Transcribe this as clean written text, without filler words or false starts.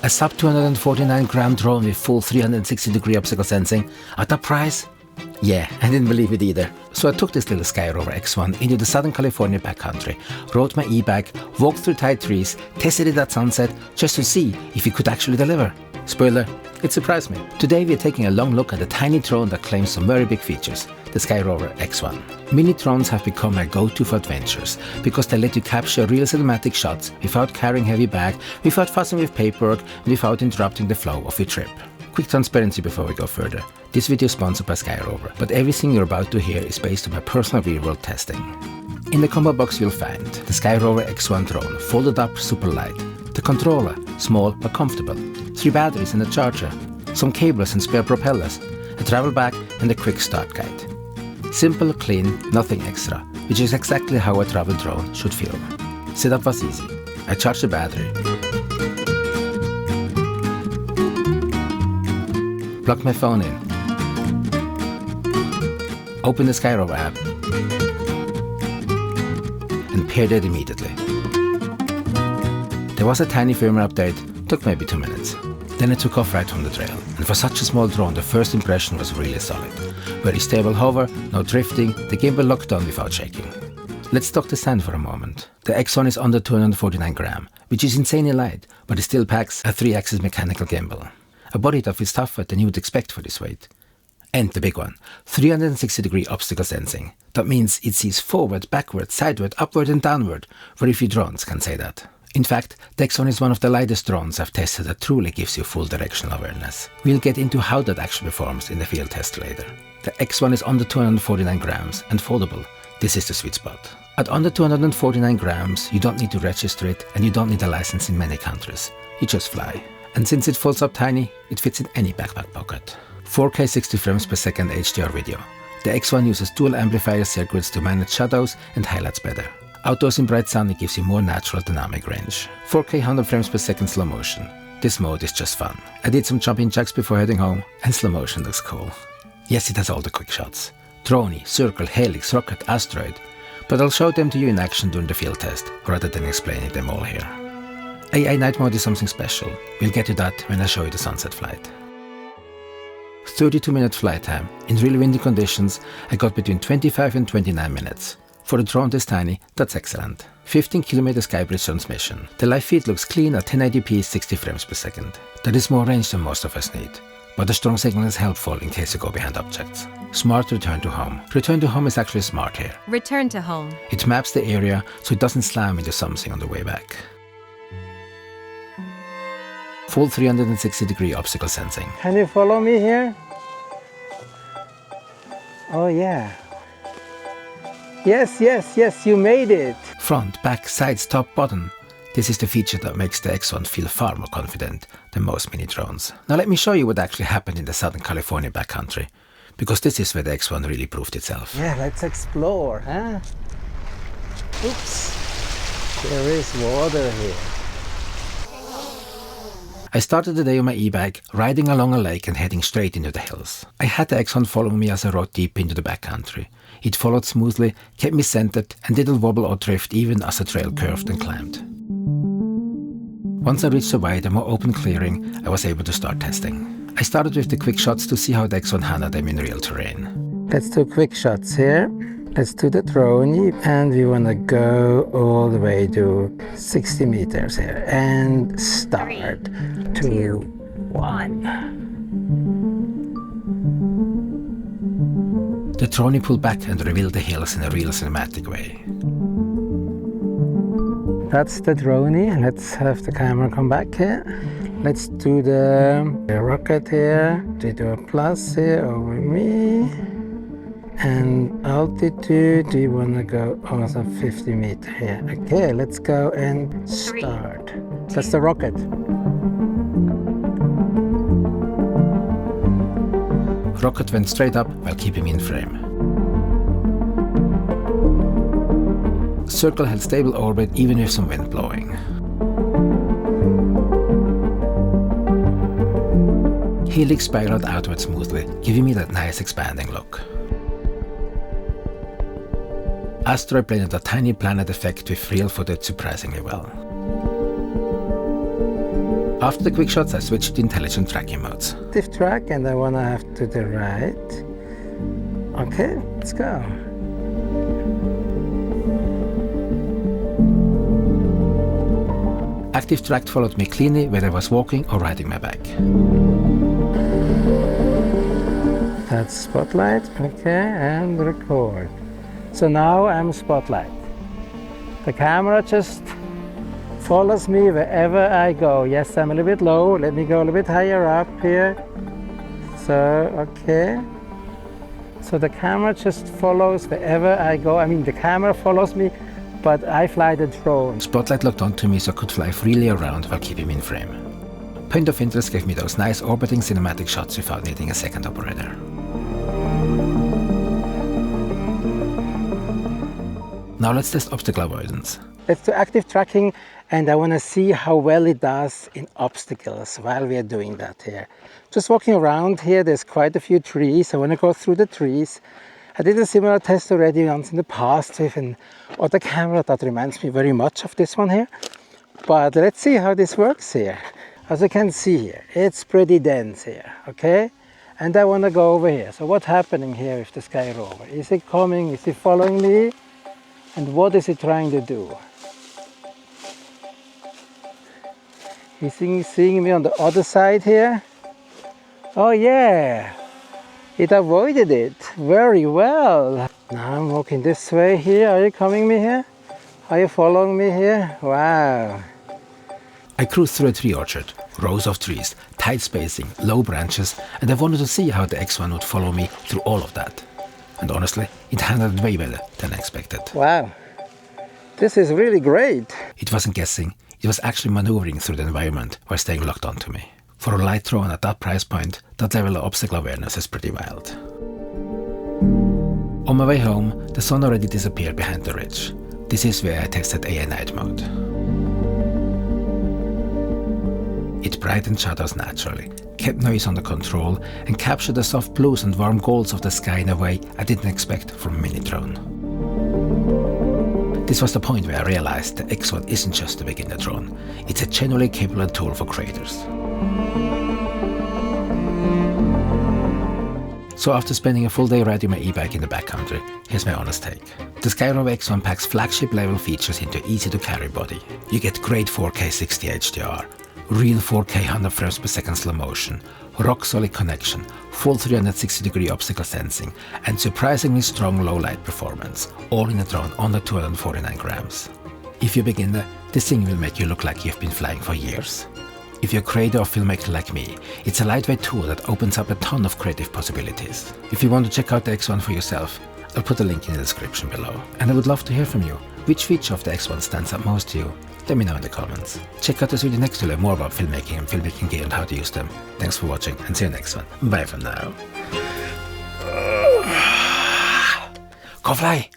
A sub 249 gram drone with full 360 degree optical sensing at that price? Yeah, I didn't believe it either. So I took this little Skyrover X1 into the Southern California backcountry, rode my e-bike, walked through tight trees, tested it at sunset just to see if it could actually deliver. Spoiler, it surprised me. Today we are taking a long look at the tiny drone that claims some very big features, the Skyrover X1. Mini drones have become my go-to for adventures because they let you capture real cinematic shots without carrying heavy bag, without fussing with paperwork, and without interrupting the flow of your trip. Quick transparency before we go further. This video is sponsored by Skyrover, but everything you're about to hear is based on my personal real-world testing. In the combo box you'll find the Skyrover X1 drone, folded up, super light. The controller, small but comfortable. 3 batteries and a charger. Some cables and spare propellers. A travel bag and a quick start guide. Simple, clean, nothing extra, which is exactly how a travel drone should feel. Setup was easy. I charged the battery. Plugged my phone in. Opened the Skyrover app. And paired it immediately. There was a tiny firmware update, took maybe 2 minutes. Then I took off right from the trail, and for such a small drone the first impression was really solid. Very stable hover, no drifting, the gimbal locked on without shaking. Let's talk the stand for a moment. The X1 is under 249 gram, which is insanely light, but it still packs a 3-axis mechanical gimbal. A body that feels tougher than you would expect for this weight. And the big one, 360 degree obstacle sensing. That means it sees forward, backward, sideward, upward and downward. Very few drones can say that. In fact, the X1 is one of the lightest drones I've tested that truly gives you full directional awareness. We'll get into how that actually performs in the field test later. The X1 is under 249 grams and foldable. This is the sweet spot. At under 249 grams, you don't need to register it and you don't need a license in many countries. You just fly. And since it folds up tiny, it fits in any backpack pocket. 4K 60 frames per second HDR video. The X1 uses dual amplifier circuits to manage shadows and highlights better. Outdoors in bright sun, it gives you more natural dynamic range. 4K 100 frames per second slow motion. This mode is just fun. I did some jumping jacks before heading home, and slow motion looks cool. Yes, it has all the quick shots. Dronie, Circle, Helix, Rocket, Asteroid. But I'll show them to you in action during the field test, rather than explaining them all here. AI night mode is something special. We'll get to that when I show you the sunset flight. 32-minute flight time. In really windy conditions, I got between 25 and 29 minutes. For a drone this tiny, that's excellent. 15km skybridge transmission. The live feed looks clean at 1080p 60 frames per second. That is more range than most of us need. But the strong signal is helpful in case you go behind objects. Smart return to home. Return to home is actually smart here. Return to home. It maps the area so it doesn't slam into something on the way back. Full 360 degree obstacle sensing. Can you follow me here? Oh yeah. Yes, you made it. Front, back, sides, top, bottom. This is the feature that makes the X1 feel far more confident than most mini drones. Now let me show you what actually happened in the Southern California backcountry, because this is where the X1 really proved itself. Yeah, let's explore, huh? Oops, there is water here. I started the day on my e-bike, riding along a lake and heading straight into the hills. I had the X1 following me as I rode deep into the backcountry. It followed smoothly, kept me centered, and didn't wobble or drift even as the trail curved and climbed. Once I reached a wider, more open clearing, I was able to start testing. I started with the quick shots to see how the X1 handled them in real terrain. Let's do quick shots here. Let's do the Dronie, and we want to go all the way to 60 meters here. And start. 3, 2, 1. The Dronie pulled back and revealed the hills in a real cinematic way. That's the Dronie. Let's have the camera come back here. Let's do the rocket here. We do a plus here over me. And altitude, we want to go also 50 meters here. Okay, let's go and start. That's the rocket. Rocket went straight up while keeping me in frame. Circle held stable orbit even with some wind blowing. Helix spiraled outward smoothly, giving me that nice expanding look. Asteroid blended a tiny planet effect with real footage surprisingly well. After the QuickShots, I switched to intelligent tracking modes. ActiveTrack, and I want to have to the right. Okay, let's go. ActiveTrack followed me cleanly whether I was walking or riding my bike. That's spotlight, okay, and record. So now I'm spotlight. The camera just follows me wherever I go. Yes, I'm a little bit low. Let me go a little bit higher up here. So, okay. So the camera just follows wherever I go. I mean, the camera follows me, but I fly the drone. Spotlight locked onto me so I could fly freely around while keeping me in frame. Point of interest gave me those nice orbiting cinematic shots without needing a second operator. Now let's test obstacle avoidance. Let's do active tracking, and I want to see how well it does in obstacles while we are doing that here. Just walking around here, there's quite a few trees. I want to go through the trees. I did a similar test already once in the past with an other camera that reminds me very much of this one here. But let's see how this works here. As you can see here, it's pretty dense here, okay? And I want to go over here. So what's happening here with the Skyrover? Is it coming? Is it following me? And what is it trying to do? He's seeing me on the other side here. Oh yeah, it avoided it very well. Now I'm walking this way here. Are you coming me here? Are you following me here? Wow. I cruised through a tree orchard, rows of trees, tight spacing, low branches, and I wanted to see how the X1 would follow me through all of that. And honestly, it handled way better than I expected. Wow, this is really great. It wasn't guessing, it was actually maneuvering through the environment while staying locked onto me. For a light drone at that price point, that level of obstacle awareness is pretty wild. On my way home, the sun already disappeared behind the ridge. This is where I tested AI night mode. It brightened shadows naturally, kept noise under control, and captured the soft blues and warm golds of the sky in a way I didn't expect from a mini drone. This was the point where I realized the X1 isn't just a beginner drone, it's a genuinely capable tool for creators. So after spending a full day riding my e-bike in the backcountry, here's my honest take. The Skyrover X1 packs flagship level features into an easy to carry body. You get great 4K 60 HDR, real 4K 100 frames per second slow motion, rock solid connection, full 360-degree obstacle sensing, and surprisingly strong low light performance, all in a drone under 249 grams. If you're a beginner, this thing will make you look like you've been flying for years. If you're a creator or filmmaker like me, it's a lightweight tool that opens up a ton of creative possibilities. If you want to check out the X1 for yourself, I'll put a link in the description below. And I would love to hear from you. Which feature of the X1 stands out most to you? Let me know in the comments. Check out this video next to learn more about filmmaking and filmmaking gear and how to use them. Thanks for watching and see you next one. Bye for now. Go fly!